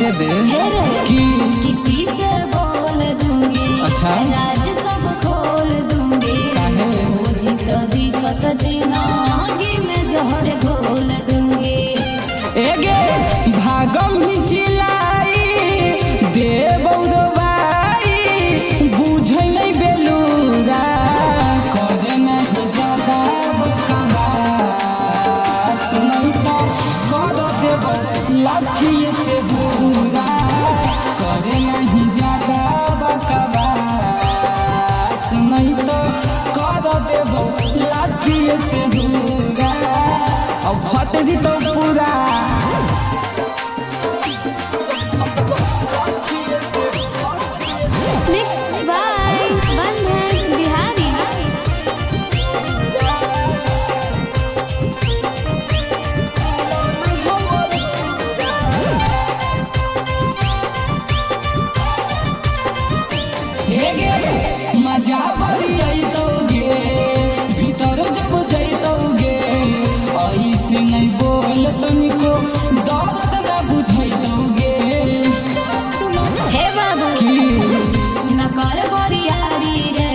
कैसे दे कि किसी से बोल दूंगी। अच्छा राज सब खोल दूंगी। काहे मुझे तो दिक्कत जिंदगी में जहर घोल दूंगी। एगे भागम ही चिलाई दे बौदवाई बुझै नहीं बेलूरा करे नहीं ज्यादा बकवा सुनई तो कर देब लाठी से बुरा करे नहीं ज्यादा बकवा सुनई तो कर देब लाठी से बुरा अब फट जी तो पूरा Mixed by बंधन बिहारी। मजा बड़ी अइतौगे भीतर जब जइतौगे ऐसे नहीं बोल तनिको दर्द न बुझैतौगे हे बाबू की न कर बरियारी रे।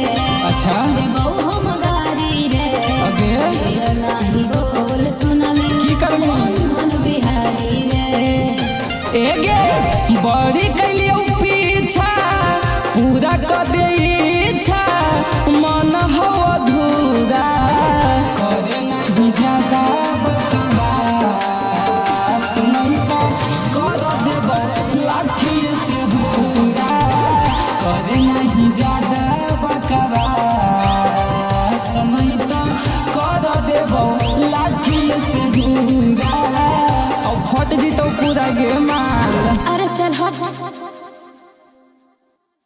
अच्छा देबौ हम गारी रे। अगे तेरा नाही बोल सुनली की करबो बंधन बिहारी रे। एगे बड़ी कैलियो पीछा पूरा कर दे इच्छा मन हो अधूरा करे नहीं ज्यादा बकवा सुनई तो कर देब लाठी से पूरा करे नहीं ज्यादा बकवा सुनई तो कर देब लाठी से पूरा अब फट जी तो पूरा गे मार अरे चल हट।